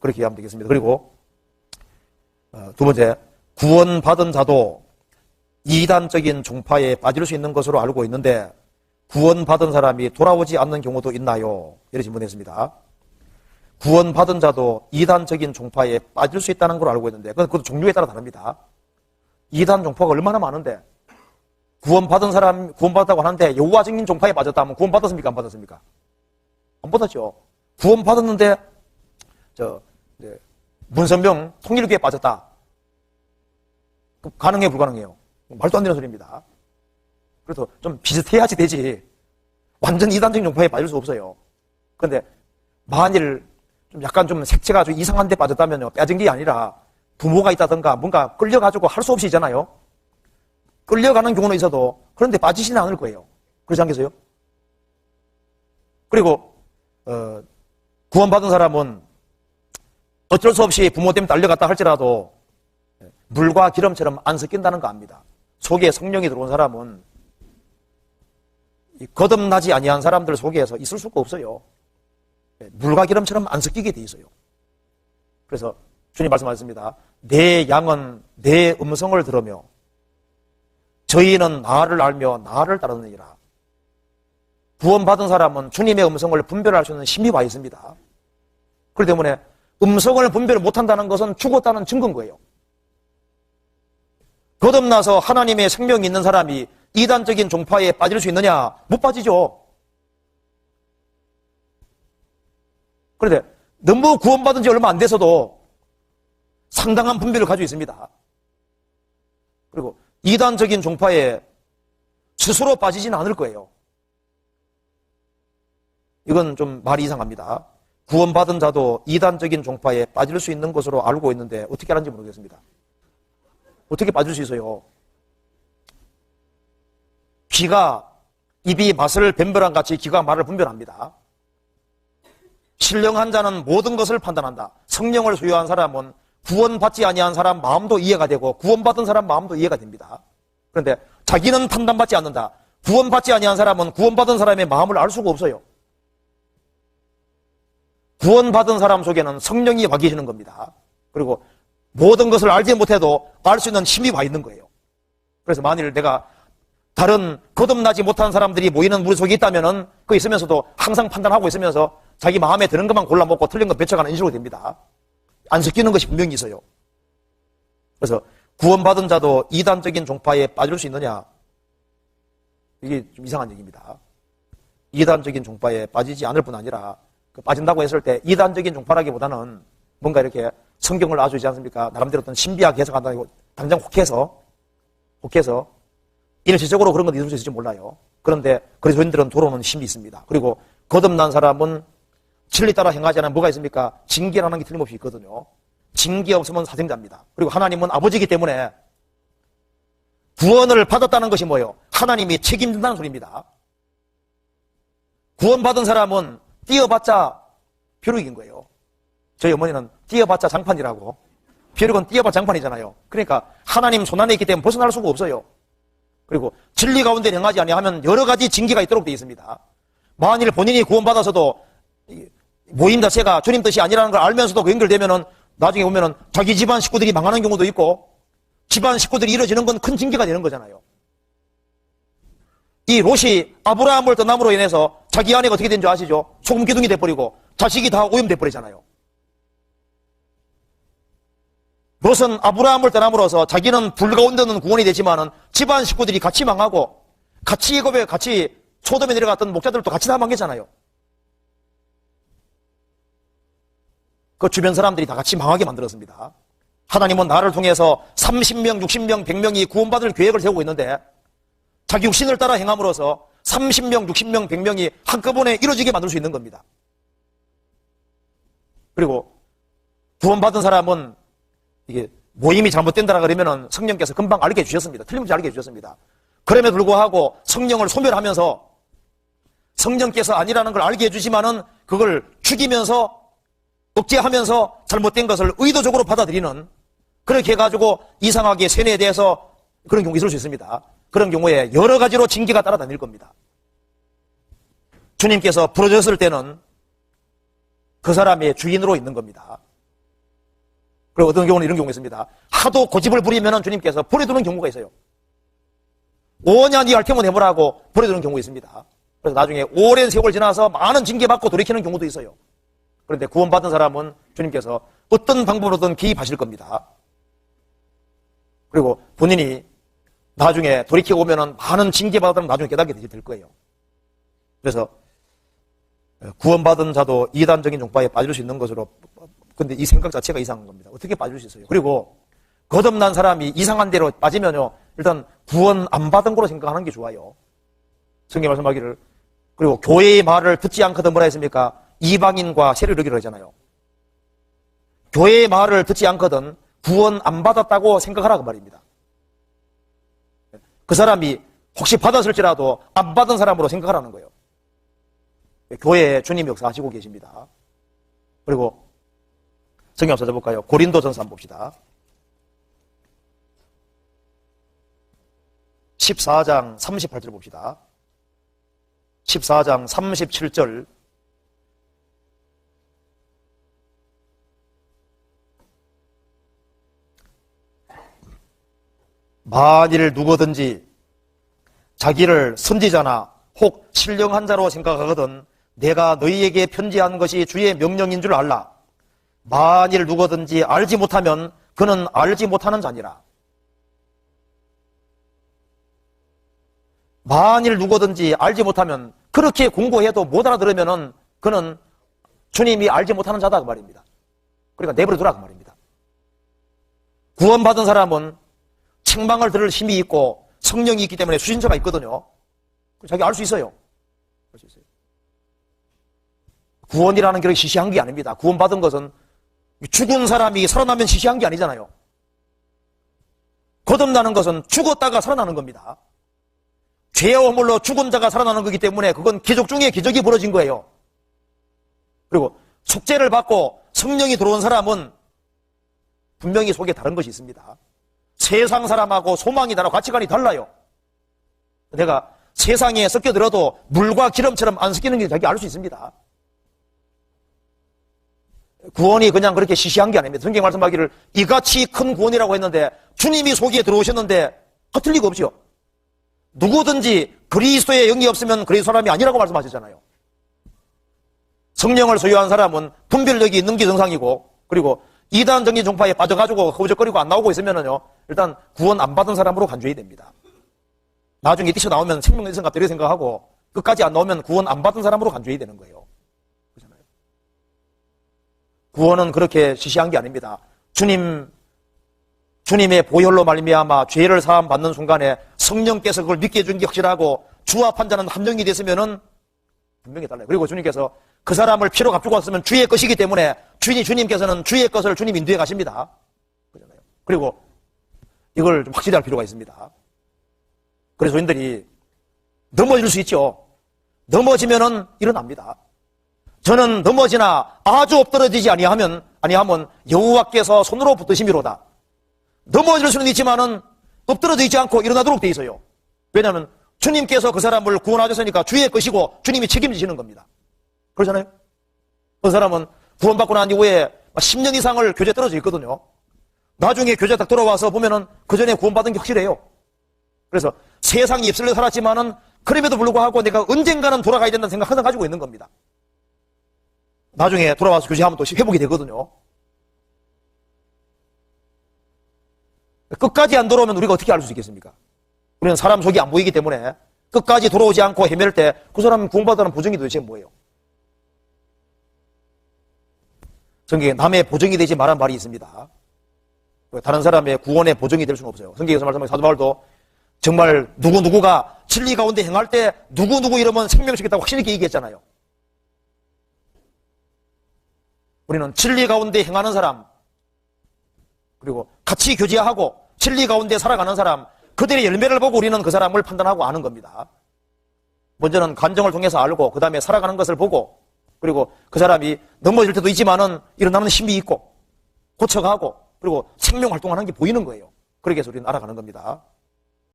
그렇게 이해하면 되겠습니다. 그리고 두 번째, 구원받은 자도 이단적인 종파에 빠질 수 있는 것으로 알고 있는데 구원받은 사람이 돌아오지 않는 경우도 있나요? 이렇게 질문했습니다. 구원받은 자도 이단적인 종파에 빠질 수 있다는 걸 알고 있는데 그것도 종류에 따라 다릅니다. 이단 종파가 얼마나 많은데 구원받은 사람 구원받았다고 하는데 여호와 증인 종파에 빠졌다면 구원받았습니까? 안 받았습니까? 안 받았죠. 구원받았는데 문선명 통일교에 빠졌다. 가능해요? 불가능해요? 말도 안 되는 소리입니다. 그래서 좀 비슷해야지 되지. 완전 이단적인 종파에 빠질 수 없어요. 그런데 만일 좀 약간 좀 색채가 아주 이상한 데 빠졌다면요. 빠진 게 아니라 부모가 있다든가 뭔가 끌려가지고 할 수 없이 있잖아요. 끌려가는 경우는 있어도 그런데 빠지지는 않을 거예요. 그렇지 않겠어요? 그리고 구원받은 사람은 어쩔 수 없이 부모 때문에 딸려갔다 할지라도 물과 기름처럼 안 섞인다는 거 압니다. 속에 성령이 들어온 사람은 거듭나지 아니한 사람들 속에서 있을 수가 없어요. 물과 기름처럼 안 섞이게 돼 있어요. 그래서 주님 말씀하셨습니다. 내 양은 내 음성을 들으며 저희는 나를 알며 나를 따르느니라. 구원받은 사람은 주님의 음성을 분별할 수 있는 힘이 와 있습니다. 그렇기 때문에 음성을 분별을 못한다는 것은 죽었다는 증거인 거예요. 거듭나서 하나님의 생명이 있는 사람이 이단적인 종파에 빠질 수 있느냐? 못 빠지죠. 그런데 너무 구원받은 지 얼마 안 돼서도 상당한 분별을 가지고 있습니다. 그리고 이단적인 종파에 스스로 빠지지는 않을 거예요. 이건 좀 말이 이상합니다. 구원받은 자도 이단적인 종파에 빠질 수 있는 것으로 알고 있는데 어떻게 하는지 모르겠습니다. 어떻게 빠질 수 있어요? 귀가 입이 맛을 변별한 같이 귀가 말을 분별합니다. 신령한 자는 모든 것을 판단한다. 성령을 소유한 사람은 구원받지 아니한 사람 마음도 이해가 되고 구원받은 사람 마음도 이해가 됩니다. 그런데 자기는 판단받지 않는다. 구원받지 아니한 사람은 구원받은 사람의 마음을 알 수가 없어요. 구원받은 사람 속에는 성령이 와 계시는 겁니다. 그리고 모든 것을 알지 못해도 알 수 있는 힘이 와 있는 거예요. 그래서 만일 내가 다른 거듭나지 못한 사람들이 모이는 무리 속에 있다면은 그 있으면서도 항상 판단하고 있으면서 자기 마음에 드는 것만 골라 먹고 틀린 것 배척하는 인식으로 됩니다. 안 섞이는 것이 분명히 있어요. 그래서 구원받은 자도 이단적인 종파에 빠질 수 있느냐? 이게 좀 이상한 얘기입니다. 이단적인 종파에 빠지지 않을 뿐 아니라 빠진다고 했을 때 이단적인 종파라기보다는 뭔가 이렇게 성경을 아주 있지 않습니까? 나름대로 어떤 신비하게 해석한다고 당장 혹해서 일시적으로 그런 건 있을 수 있을지 몰라요. 그런데 그리스도인들은 돌아오는 힘이 있습니다. 그리고 거듭난 사람은 진리 따라 행하지 않으면 뭐가 있습니까? 징계라는 게 틀림없이 있거든요. 징계 없으면 사생자입니다. 그리고 하나님은 아버지이기 때문에 구원을 받았다는 것이 뭐예요? 하나님이 책임진다는 소리입니다. 구원받은 사람은 뛰어봤자 벼룩인 거예요. 저희 어머니는 뛰어봤자 장판이라고. 벼룩은 뛰어봤자 장판이잖아요. 그러니까 하나님 손안에 있기 때문에 벗어날 수가 없어요. 그리고 진리 가운데 행하지 아니하면 여러 가지 징계가 있도록 되어 있습니다. 만일 본인이 구원받아서도 모임 자체가 주님 뜻이 아니라는 걸 알면서도 그 연결되면은 나중에 보면은 자기 집안 식구들이 망하는 경우도 있고 집안 식구들이 이루어지는 건 큰 징계가 되는 거잖아요. 이 롯이 아브라함을 떠남으로 인해서 자기 아내가 어떻게 된 줄 아시죠? 소금 기둥이 돼버리고 자식이 다 오염돼 버리잖아요. 롯은 아브라함을 떠남으로써 자기는 불 가운데는 구원이 되지만은 집안 식구들이 같이 망하고 같이 애굽에 같이 소돔에 내려갔던 목자들도 같이 다 망했잖아요. 그 주변 사람들이 다 같이 망하게 만들었습니다. 하나님은 나를 통해서 30명, 60명, 100명이 구원받을 계획을 세우고 있는데 자기 육신을 따라 행함으로써 30명, 60명, 100명이 한꺼번에 이루어지게 만들 수 있는 겁니다. 그리고 구원받은 사람은 이게 모임이 잘못된다라 그러면은 성령께서 금방 알게 해주셨습니다. 틀림없이 알게 해주셨습니다. 그럼에도 불구하고 성령을 소멸하면서 성령께서 아니라는 걸 알게 해주지만은 그걸 죽이면서 억제하면서 잘못된 것을 의도적으로 받아들이는 그렇게 해가지고 이상하게 세뇌에 대해서 그런 경우 있을 수 있습니다. 그런 경우에 여러 가지로 징계가 따라다닐 겁니다. 주님께서 부러졌을 때는 그 사람의 주인으로 있는 겁니다. 그리고 어떤 경우는 이런 경우가 있습니다. 하도 고집을 부리면 주님께서 버려두는 경우가 있어요. 5년 이 할 테면 해보라고 버려두는 경우가 있습니다. 그래서 나중에 오랜 세월 지나서 많은 징계받고 돌이키는 경우도 있어요. 그런데 구원받은 사람은 주님께서 어떤 방법으로든 개입하실 겁니다. 그리고 본인이 나중에 돌이키고 오면은 많은 징계받으면 나중에 깨닫게 될 거예요. 그래서 구원받은 자도 이단적인 종파에 빠질 수 있는 것으로, 근데 이 생각 자체가 이상한 겁니다. 어떻게 빠질 수 있어요? 그리고 거듭난 사람이 이상한 대로 빠지면요, 일단 구원 안 받은 거로 생각하는 게 좋아요. 성경 말씀하기를, 그리고 교회의 말을 듣지 않거든 뭐라 했습니까? 이방인과 세를 이루기로 하잖아요. 교회의 말을 듣지 않거든 구원 안 받았다고 생각하라 그 말입니다. 그 사람이 혹시 받았을지라도 안 받은 사람으로 생각하라는 거예요. 교회에 주님 역사하시고 계십니다. 그리고 성경 찾아볼까요? 고린도전서 한번 봅시다. 14장 38절 봅시다. 14장 37절. 만일 누구든지 자기를 선지자나 혹 신령한 자로 생각하거든 내가 너희에게 편지한 것이 주의 명령인 줄 알라. 만일 누구든지 알지 못하면 그는 알지 못하는 자니라. 만일 누구든지 알지 못하면, 그렇게 공부해도 못 알아들으면은 그는 주님이 알지 못하는 자다 그 말입니다. 그러니까 내버려 두라 그 말입니다. 구원받은 사람은 책망을 들을 힘이 있고 성령이 있기 때문에 수신처가 있거든요. 자기 알 수 있어요. 알 수 있어요. 구원이라는 게 시시한 게 아닙니다. 구원받은 것은 죽은 사람이 살아나면 시시한 게 아니잖아요. 거듭나는 것은 죽었다가 살아나는 겁니다. 죄와 허물로 죽은 자가 살아나는 거기 때문에 그건 기적 중에 기적이 벌어진 거예요. 그리고 속죄를 받고 성령이 들어온 사람은 분명히 속에 다른 것이 있습니다. 세상 사람하고 소망이 다르고 가치관이 달라요. 내가 세상에 섞여들어도 물과 기름처럼 안 섞이는 게 자기 알 수 있습니다. 구원이 그냥 그렇게 시시한 게 아닙니다. 성경 말씀하기를 이같이 큰 구원이라고 했는데 주님이 속에 들어오셨는데 허틀 리가 없죠. 누구든지 그리스도의 영이 없으면 그리스도 사람이 아니라고 말씀하셨잖아요. 성령을 소유한 사람은 분별력이 있는 게 정상이고, 그리고 이단 정신 종파에 빠져가지고 허우적거리고 안 나오고 있으면은요, 일단 구원 안 받은 사람으로 간주해야 됩니다. 나중에 뛰쳐나오면 생명의 이성같다 이렇게 생각하고 끝까지 안 나오면 구원 안 받은 사람으로 간주해야 되는 거예요. 그렇잖아요. 구원은 그렇게 시시한 게 아닙니다. 주님의 보혈로 말미암아 죄를 사함 받는 순간에 성령께서 그걸 믿게 해준 게 확실하고 주와 판자는 함정이 됐으면은 분명히 달라요. 그리고 주님께서 그 사람을 피로 값주고 왔으면 주의 것이기 때문에 주님께서는 주의 것을 주님 인도해 가십니다. 그렇잖아요. 그리고 이걸 좀 확실히 할 필요가 있습니다. 그래서 저희들이 넘어질 수 있죠. 넘어지면은 일어납니다. 저는 넘어지나 아주 엎드러지지 아니하면 여호와께서 손으로 붙드심이로다. 넘어질 수는 있지만은 엎드러져 있지 않고 일어나도록 돼 있어요. 왜냐하면 주님께서 그 사람을 구원하셨으니까 주의 것이고 주님이 책임지시는 겁니다. 그렇잖아요. 그 사람은 구원받고 난 이후에 10년 이상을 교제 떨어져 있거든요. 나중에 교제 딱 들어와서 보면은 그 전에 구원받은 게 확실해요. 그래서 세상이 입술로 살았지만은 그럼에도 불구하고 내가 언젠가는 돌아가야 된다는 생각 항상 가지고 있는 겁니다. 나중에 돌아와서 교제하면 또 회복이 되거든요. 끝까지 안 돌아오면 우리가 어떻게 알 수 있겠습니까? 우리는 사람 속이 안 보이기 때문에 끝까지 돌아오지 않고 헤맬 때 그 사람은 구원받다는 보증이 도대체 뭐예요? 성경에 남의 보증이 되지 말란 말이 있습니다. 다른 사람의 구원의 보증이 될 수는 없어요. 성경에서 말씀하신 사도 바울도 정말 누구누구가 진리 가운데 행할 때 누구누구 이러면 생명시켰다고 확실히 얘기했잖아요. 우리는 진리 가운데 행하는 사람, 그리고 같이 교제하고 진리 가운데 살아가는 사람, 그들의 열매를 보고 우리는 그 사람을 판단하고 아는 겁니다. 먼저는 간정을 통해서 알고 그 다음에 살아가는 것을 보고, 그리고 그 사람이 넘어질 때도 있지만은 일어나는 힘이 있고 고쳐가고 그리고 생명활동하는 게 보이는 거예요. 그렇게 해서 우리는 알아가는 겁니다.